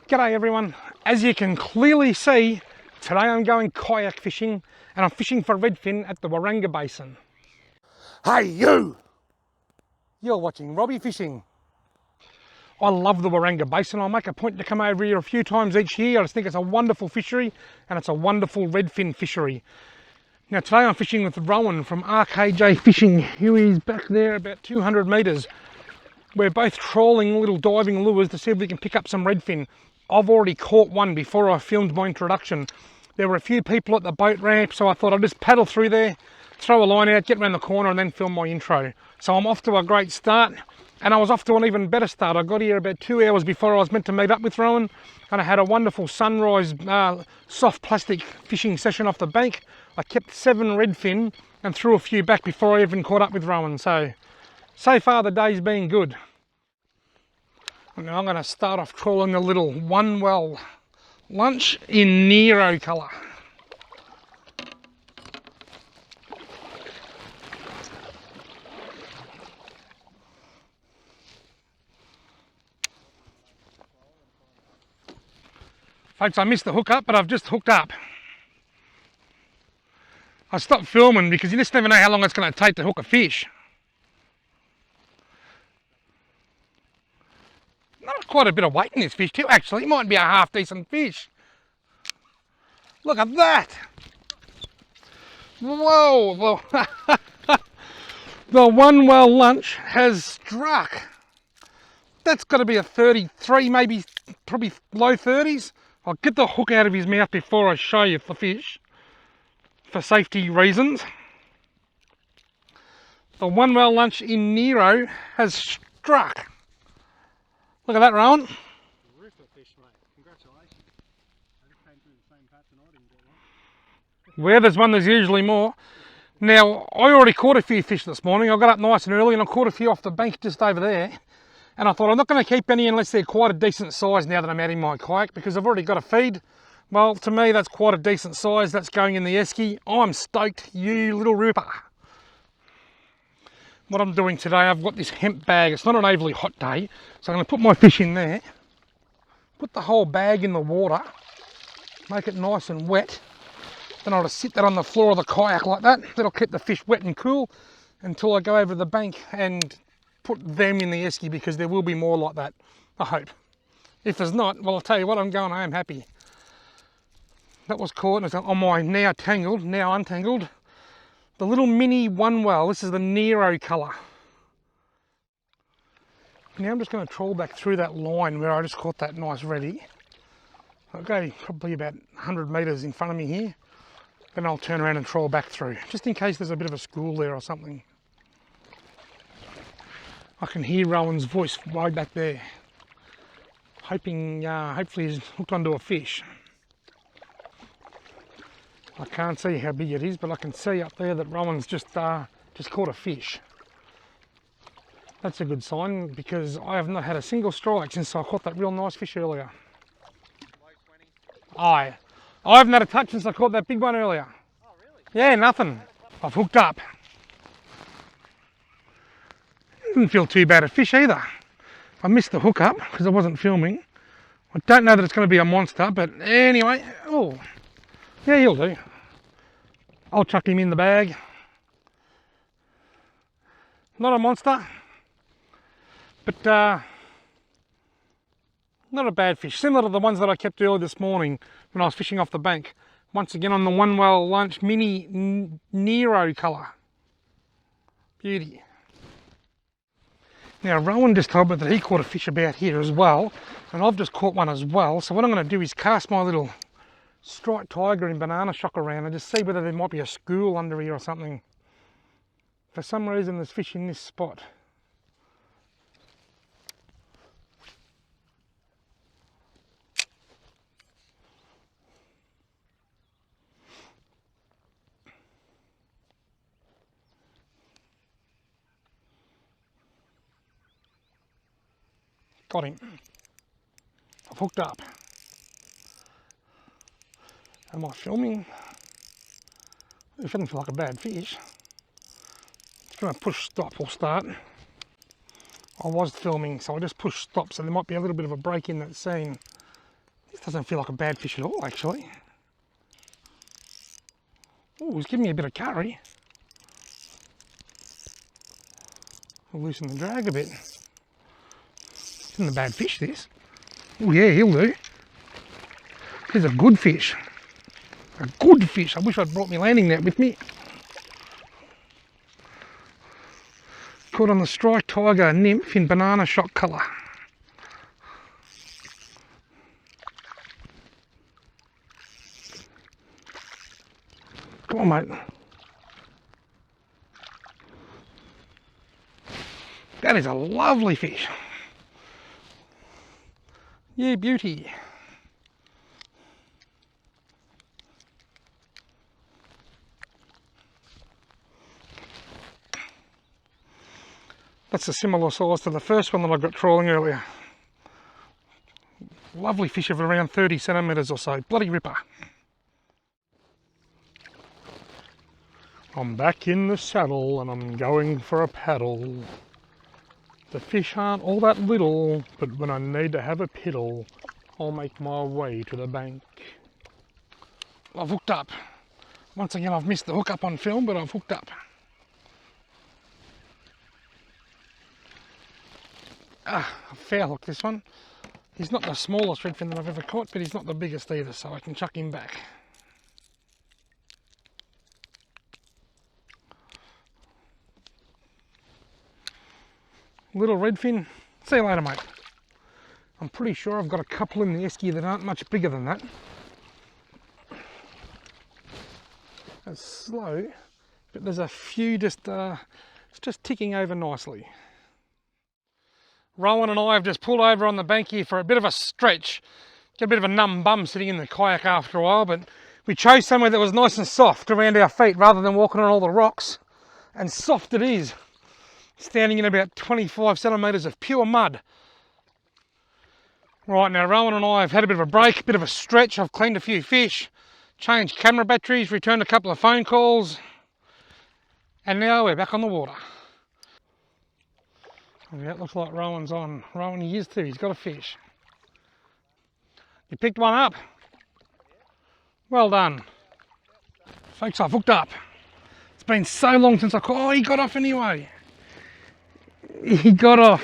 G'day everyone. As you can clearly see, today I'm going kayak fishing and I'm fishing for redfin at the Waranga Basin. Hey you! You're watching Robbie Fishing. I love the Waranga Basin. I'll make a point to come over here a few times each year. I just think it's a wonderful fishery and it's a wonderful redfin fishery. Now today I'm fishing with Rowan from RKJ Fishing. Here he is back there about 200 metres. We're both trawling little diving lures to see if we can pick up some redfin. I've already caught one before I filmed my introduction. There were a few people at the boat ramp, so I thought I'd just paddle through there, throw a line out, get around the corner and then film my intro. So I'm off to a great start, and I was off to an even better start. I got here about 2 hours before I was meant to meet up with Rowan, and I had a wonderful sunrise soft plastic fishing session off the bank. I kept 7 redfin and threw a few back before I even caught up with Rowan. So far the day's been good. Now I'm going to start off trawling a little one well lunch in Nero colour. Folks, I missed the hook up, but I've just hooked up. I stopped filming because you just never know how long it's going to take to hook a fish. Not quite a bit of weight in this fish too, actually. It might be a half decent fish. Look at that. Whoa. The one well lunch has struck. That's got to be a 33, maybe probably low 30s. I'll get the hook out of his mouth before I show you the fish for safety reasons. The one well lunch in Nero has struck. Look at that, Rowan. Roofer fish, mate. Congratulations. I just came through the same patch and I didn't get one. Where there's one, there's usually more. Now, I already caught a few fish this morning. I got up nice and early and I caught a few off the bank just over there. And I thought I'm not going to keep any unless they're quite a decent size now that I'm out in my kayak, because I've already got a feed. Well, to me, that's quite a decent size. That's going in the esky. I'm stoked, you little rooper. What I'm doing today, I've got this hemp bag. It's not an overly hot day, so I'm going to put my fish in there, put the whole bag in the water, make it nice and wet. Then I'll just sit that on the floor of the kayak like that. That'll keep the fish wet and cool until I go over to the bank and put them in the esky, because there will be more like that, I hope. If there's not, well, I'll tell you what, I'm going home happy. That was caught on my now tangled, now untangled, the little mini one well. This is the Nero colour. Now I'm just going to trawl back through that line where I just caught that nice reddy. I'll go probably about 100 metres in front of me here. Then I'll turn around and trawl back through, just in case there's a bit of a school there or something. I can hear Rowan's voice way back there. Hopefully he's hooked onto a fish. I can't see how big it is, but I can see up there that Rowan's just caught a fish. That's a good sign, because I have not had a single strike since I caught that real nice fish earlier. I haven't had a touch since I caught that big one earlier. Oh, really? Yeah, nothing. I've hooked up. Didn't feel too bad a fish either. I missed the hook up because I wasn't filming. I don't know that it's going to be a monster, but anyway, oh, yeah, he'll do. I'll chuck him in the bag. Not a monster, but not a bad fish. Similar to the ones that I kept earlier this morning when I was fishing off the bank. Once again on the one well lunch mini Nero colour. Beauty. Now Rowan just told me that he caught a fish about here as well, and I've just caught one as well. So what I'm going to do is cast my little striped tiger and banana shock around and just see whether there might be a school under here or something. For some reason there's fish in this spot. Got him. I've hooked up. Am I filming? It doesn't feel like a bad fish. It's going to push stop or start. I was filming, so I just pushed stop, so there might be a little bit of a break in that scene. This doesn't feel like a bad fish at all, actually. Oh, it's giving me a bit of curry. I'll loosen the drag a bit. Isn't a bad fish, this. Oh yeah, he'll do. This is a good fish. A good fish. I wish I'd brought my landing net with me. Caught on the strike tiger nymph in banana shot colour. Come on, mate. That is a lovely fish. Yeah, beauty. That's a similar size to the first one that I got trawling earlier. Lovely fish of around 30 centimetres or so. Bloody ripper. I'm back in the saddle and I'm going for a paddle. The fish aren't all that little, but when I need to have a piddle, I'll make my way to the bank. I've hooked up. Once again, I've missed the hook up on film, but I've hooked up. Ah, a fair hook, this one. He's not the smallest redfin that I've ever caught, but he's not the biggest either, so I can chuck him back. Little redfin. See you later, mate. I'm pretty sure I've got a couple in the esky that aren't much bigger than that. It's slow, but there's a few it's just ticking over nicely. Rowan and I have just pulled over on the bank here for a bit of a stretch. Get a bit of a numb bum sitting in the kayak after a while, but we chose somewhere that was nice and soft around our feet rather than walking on all the rocks. And soft it is, standing in about 25 centimetres of pure mud. Right, now Rowan and I have had a bit of a break, a bit of a stretch. I've cleaned a few fish, changed camera batteries, returned a couple of phone calls, and now we're back on the water. Yeah, it looks like Rowan's on. Rowan, he is too, he's got a fish. You picked one up? Well done. Folks, I've hooked up. It's been so long since I caught. Oh, he got off anyway. He got off.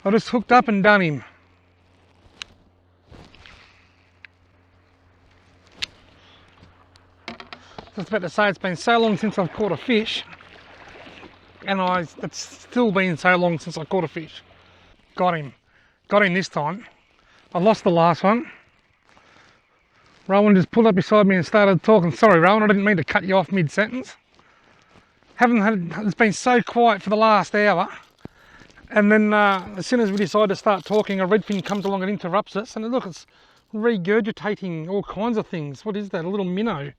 I just hooked up and done him. I was about to say, it's been so long since I've caught a fish. And it's still been so long since I caught a fish. Got him. Got him this time. I lost the last one. Rowan just pulled up beside me and started talking. Sorry, Rowan, I didn't mean to cut you off mid-sentence. It's been so quiet for the last hour. And then as soon as we decide to start talking, a redfin comes along and interrupts us. And look, it's regurgitating all kinds of things. What is that? A little minnow.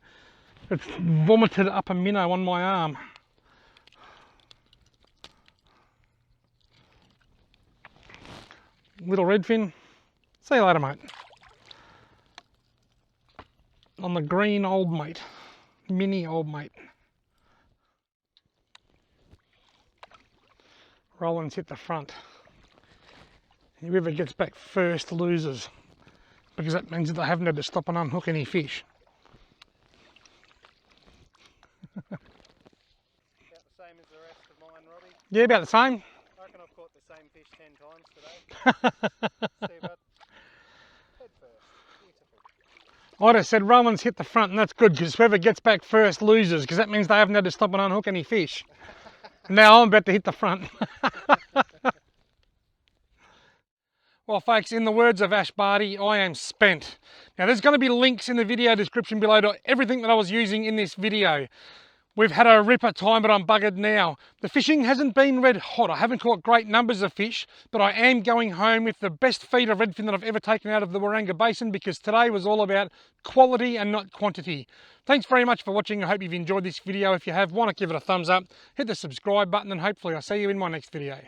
It's vomited up a minnow on my arm. Little redfin. See you later, mate. On the green old mate. Mini old mate. Rowan's hit the front. Whoever gets back first loses, because that means that they haven't had to stop and unhook any fish. About the same as the rest of mine, Robbie. Yeah, about the same. I reckon I've caught the same fish 10 times today. See about head first. Beautiful. I just said Rowan's hit the front, and that's good, because whoever gets back first loses, because that means they haven't had to stop and unhook any fish. And now I'm about to hit the front. Well, folks, in the words of Ash Barty, I am spent. Now, there's going to be links in the video description below to everything that I was using in this video. We've had a ripper time, but I'm buggered now. The fishing hasn't been red hot. I haven't caught great numbers of fish, but I am going home with the best feed of redfin that I've ever taken out of the Waranga Basin, because today was all about quality and not quantity. Thanks very much for watching. I hope you've enjoyed this video. If you have, why not give it a thumbs up, hit the subscribe button, and hopefully I'll see you in my next video.